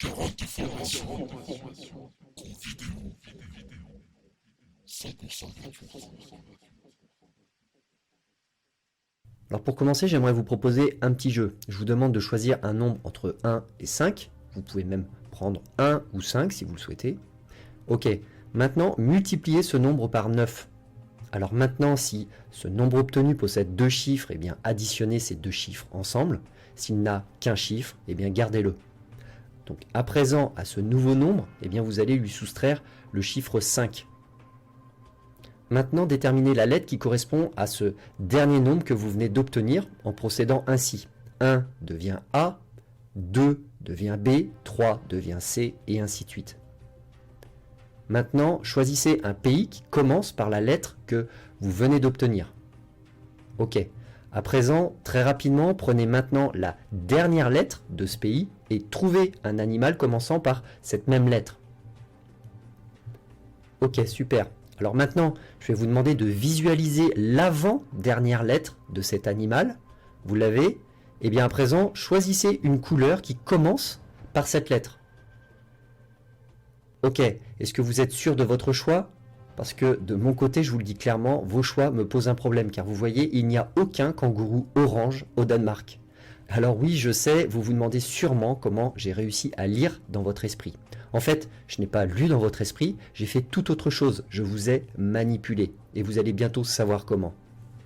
40 formations en vidéo 100% gratuit. Alors pour commencer, j'aimerais vous proposer un petit jeu. Je vous demande de choisir un nombre entre 1 et 5. Vous pouvez même prendre 1 ou 5 si vous le souhaitez. Ok, maintenant multipliez ce nombre par 9. Alors maintenant, si ce nombre obtenu possède deux chiffres, eh bien additionnez ces deux chiffres ensemble. S'il n'a qu'un chiffre, eh bien gardez-le. Donc à présent, à ce nouveau nombre, eh bien vous allez lui soustraire le chiffre 5. Maintenant, déterminez la lettre qui correspond à ce dernier nombre que vous venez d'obtenir en procédant ainsi. 1 devient A, 2 devient B, 3 devient C, et ainsi de suite. Maintenant, choisissez un pays qui commence par la lettre que vous venez d'obtenir. Ok. À présent, très rapidement, prenez maintenant la dernière lettre de ce pays et trouvez un animal commençant par cette même lettre. Ok, super. Alors maintenant, je vais vous demander de visualiser l'avant-dernière lettre de cet animal. Vous l'avez? Et bien à présent, choisissez une couleur qui commence par cette lettre. Ok, est-ce que vous êtes sûr de votre choix? Parce que de mon côté, je vous le dis clairement, vos choix me posent un problème, car vous voyez, il n'y a aucun kangourou orange au Danemark. Alors oui, je sais, vous vous demandez sûrement comment j'ai réussi à lire dans votre esprit. En fait, je n'ai pas lu dans votre esprit, j'ai fait tout autre chose, je vous ai manipulé, et vous allez bientôt savoir comment.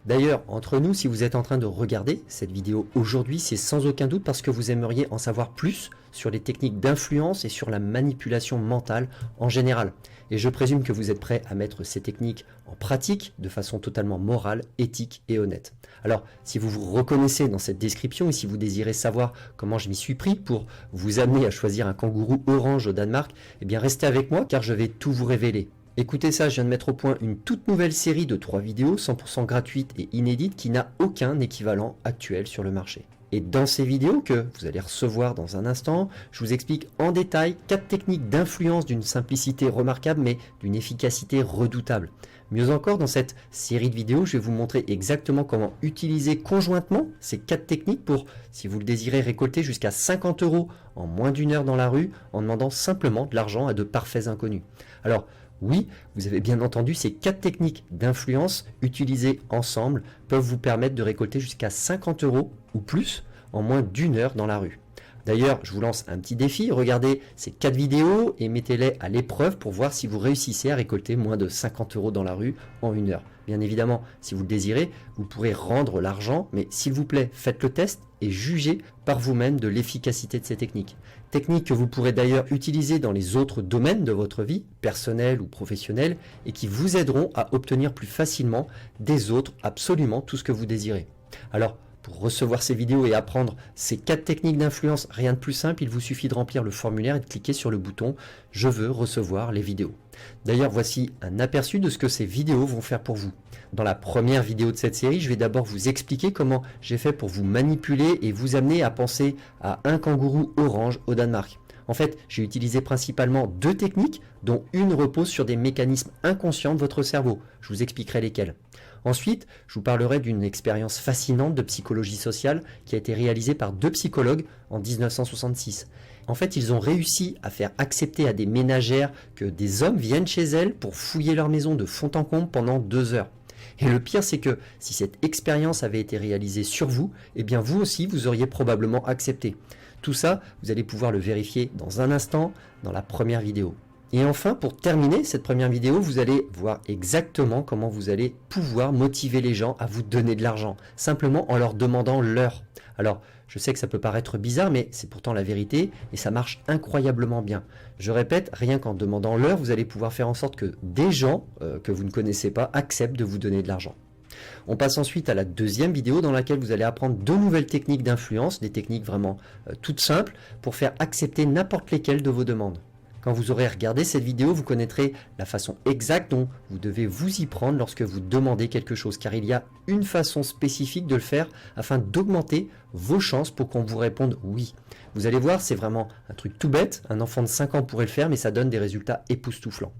D'ailleurs, entre nous, si vous êtes en train de regarder cette vidéo aujourd'hui, c'est sans aucun doute parce que vous aimeriez en savoir plus sur les techniques d'influence et sur la manipulation mentale en général. Et je présume que vous êtes prêt à mettre ces techniques en pratique de façon totalement morale, éthique et honnête. Alors, si vous vous reconnaissez dans cette description et si vous désirez savoir comment je m'y suis pris pour vous amener à choisir un kangourou orange au Danemark, eh bien restez avec moi car je vais tout vous révéler. Écoutez ça, je viens de mettre au point une toute nouvelle série de 3 vidéos 100% gratuites et inédites qui n'a aucun équivalent actuel sur le marché. Et dans ces vidéos que vous allez recevoir dans un instant, je vous explique en détail 4 techniques d'influence d'une simplicité remarquable mais d'une efficacité redoutable. Mieux encore, dans cette série de vidéos, je vais vous montrer exactement comment utiliser conjointement ces 4 techniques pour, si vous le désirez, récolter jusqu'à 50 € en moins d'une heure dans la rue en demandant simplement de l'argent à de parfaits inconnus. Alors, oui, vous avez bien entendu, ces 4 techniques d'influence utilisées ensemble peuvent vous permettre de récolter jusqu'à 50 € ou plus en moins d'une heure dans la rue. D'ailleurs, je vous lance un petit défi, regardez ces 4 vidéos et mettez-les à l'épreuve pour voir si vous réussissez à récolter moins de 50 € dans la rue en une heure. Bien évidemment, si vous le désirez, vous pourrez rendre l'argent, mais s'il vous plaît, faites le test et jugez par vous-même de l'efficacité de ces techniques. Techniques que vous pourrez d'ailleurs utiliser dans les autres domaines de votre vie, personnelle ou professionnelle, et qui vous aideront à obtenir plus facilement des autres absolument tout ce que vous désirez. Alors, pour recevoir ces vidéos et apprendre ces 4 techniques d'influence, rien de plus simple, il vous suffit de remplir le formulaire et de cliquer sur le bouton « Je veux recevoir les vidéos ». D'ailleurs, voici un aperçu de ce que ces vidéos vont faire pour vous. Dans la première vidéo de cette série, je vais d'abord vous expliquer comment j'ai fait pour vous manipuler et vous amener à penser à un kangourou orange au Danemark. En fait, j'ai utilisé principalement 2 techniques, dont une repose sur des mécanismes inconscients de votre cerveau. Je vous expliquerai lesquels. Ensuite, je vous parlerai d'une expérience fascinante de psychologie sociale qui a été réalisée par 2 psychologues en 1966. En fait, ils ont réussi à faire accepter à des ménagères que des hommes viennent chez elles pour fouiller leur maison de fond en comble pendant 2 heures. Et le pire, c'est que si cette expérience avait été réalisée sur vous, eh bien vous aussi, vous auriez probablement accepté. Tout ça, vous allez pouvoir le vérifier dans un instant dans la première vidéo. Et enfin, pour terminer cette première vidéo, vous allez voir exactement comment vous allez pouvoir motiver les gens à vous donner de l'argent, simplement en leur demandant l'heure. Alors, je sais que ça peut paraître bizarre, mais c'est pourtant la vérité et ça marche incroyablement bien. Je répète, rien qu'en demandant l'heure, vous allez pouvoir faire en sorte que des gens que vous ne connaissez pas acceptent de vous donner de l'argent. On passe ensuite à la deuxième vidéo dans laquelle vous allez apprendre 2 nouvelles techniques d'influence, des techniques vraiment toutes simples pour faire accepter n'importe lesquelles de vos demandes. Quand vous aurez regardé cette vidéo, vous connaîtrez la façon exacte dont vous devez vous y prendre lorsque vous demandez quelque chose, car il y a une façon spécifique de le faire afin d'augmenter vos chances pour qu'on vous réponde oui. Vous allez voir, c'est vraiment un truc tout bête, un enfant de 5 ans pourrait le faire, mais ça donne des résultats époustouflants.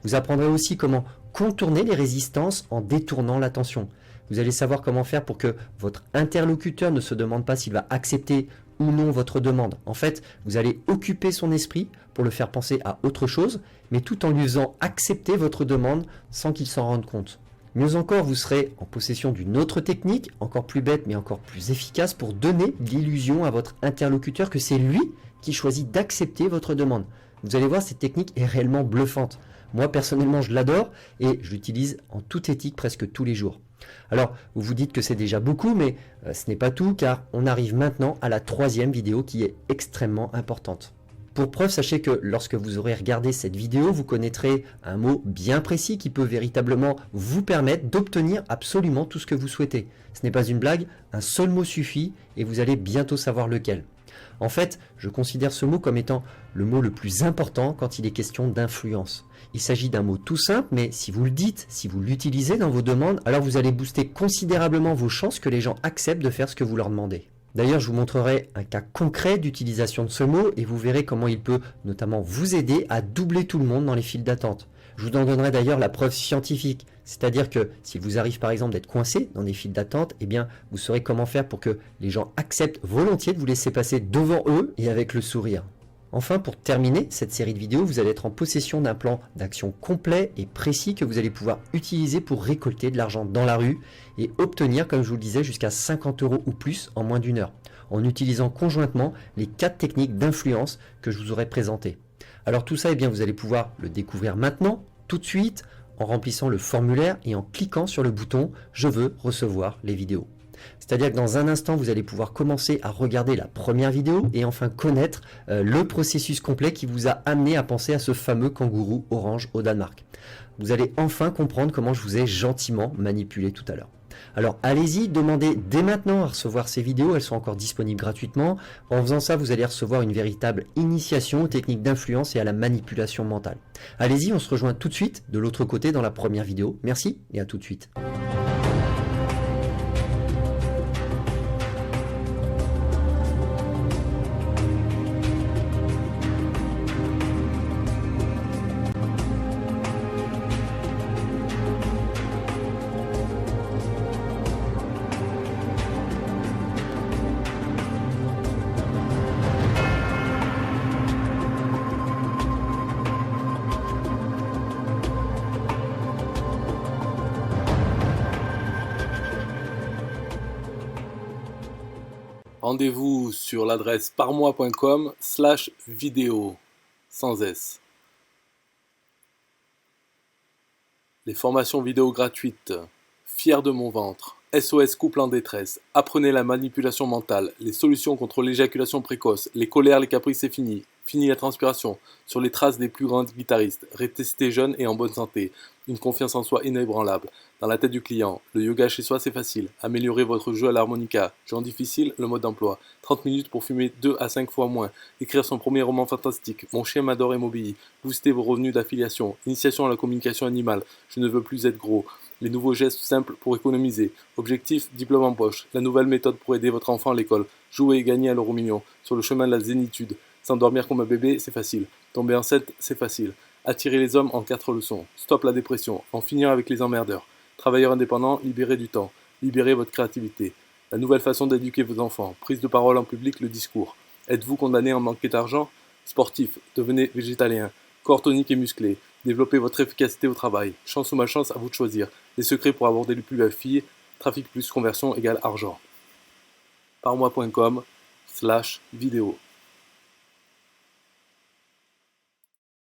Vous apprendrez aussi comment contourner les résistances en détournant l'attention. Vous allez savoir comment faire pour que votre interlocuteur ne se demande pas s'il va accepter ou non votre demande. En fait, vous allez occuper son esprit pour le faire penser à autre chose, mais tout en lui faisant accepter votre demande sans qu'il s'en rende compte. Mieux encore, vous serez en possession d'une autre technique, encore plus bête mais encore plus efficace, pour donner l'illusion à votre interlocuteur que c'est lui qui choisit d'accepter votre demande. Vous allez voir, cette technique est réellement bluffante. Moi, personnellement, je l'adore et je l'utilise en toute éthique presque tous les jours. Alors, vous vous dites que c'est déjà beaucoup, mais ce n'est pas tout, car on arrive maintenant à la troisième vidéo qui est extrêmement importante. Pour preuve, sachez que lorsque vous aurez regardé cette vidéo, vous connaîtrez un mot bien précis qui peut véritablement vous permettre d'obtenir absolument tout ce que vous souhaitez. Ce n'est pas une blague, un seul mot suffit et vous allez bientôt savoir lequel. En fait, je considère ce mot comme étant le mot le plus important quand il est question d'influence. Il s'agit d'un mot tout simple, mais si vous le dites, si vous l'utilisez dans vos demandes, alors vous allez booster considérablement vos chances que les gens acceptent de faire ce que vous leur demandez. D'ailleurs, je vous montrerai un cas concret d'utilisation de ce mot et vous verrez comment il peut notamment vous aider à doubler tout le monde dans les files d'attente. Je vous en donnerai d'ailleurs la preuve scientifique, c'est-à-dire que s'il vous arrive par exemple d'être coincé dans des files d'attente, eh bien vous saurez comment faire pour que les gens acceptent volontiers de vous laisser passer devant eux et avec le sourire. Enfin, pour terminer cette série de vidéos, vous allez être en possession d'un plan d'action complet et précis que vous allez pouvoir utiliser pour récolter de l'argent dans la rue et obtenir, comme je vous le disais, jusqu'à 50 € ou plus en moins d'une heure, en utilisant conjointement les 4 techniques d'influence que je vous aurai présentées. Alors tout ça, eh bien, vous allez pouvoir le découvrir maintenant, tout de suite, en remplissant le formulaire et en cliquant sur le bouton « Je veux recevoir les vidéos ». C'est-à-dire que dans un instant, vous allez pouvoir commencer à regarder la première vidéo et enfin connaître le processus complet qui vous a amené à penser à ce fameux kangourou orange au Danemark. Vous allez enfin comprendre comment je vous ai gentiment manipulé tout à l'heure. Alors allez-y, demandez dès maintenant à recevoir ces vidéos, elles sont encore disponibles gratuitement. En faisant ça, vous allez recevoir une véritable initiation aux techniques d'influence et à la manipulation mentale. Allez-y, on se rejoint tout de suite de l'autre côté dans la première vidéo. Merci et à tout de suite. Rendez-vous sur l'adresse parmois.com/vidéo, sans S. Les formations vidéo gratuites, Fier de mon ventre, SOS couple en détresse, apprenez la manipulation mentale, les solutions contre l'éjaculation précoce, les colères, les caprices c'est fini, fini la transpiration, sur les traces des plus grands guitaristes, rester jeune et en bonne santé, une confiance en soi inébranlable, dans la tête du client, le yoga chez soi c'est facile, améliorer votre jeu à l'harmonica, jeu en difficile, le mode d'emploi, 30 minutes pour fumer 2 à 5 fois moins, écrire son premier roman fantastique, mon chien m'adore et m'obéit, booster vos revenus d'affiliation, initiation à la communication animale, je ne veux plus être gros, les nouveaux gestes simples pour économiser, objectif, diplôme en poche, la nouvelle méthode pour aider votre enfant à l'école, jouer et gagner à l'euro million, sur le chemin de la zénitude, s'endormir comme un bébé c'est facile, tomber enceinte c'est facile, attirer les hommes en 4 leçons, stop la dépression, en finir avec les emmerdeurs, travailleurs indépendants, libérez du temps, libérez votre créativité, la nouvelle façon d'éduquer vos enfants, prise de parole en public, le discours, êtes-vous condamné à en manquer d'argent? Sportif, devenez végétalien, corps tonique et musclé, développez votre efficacité au travail, chance ou malchance à vous de choisir, les secrets pour aborder les plus belles filles, trafic plus conversion égale argent. Parmois.com/vidéo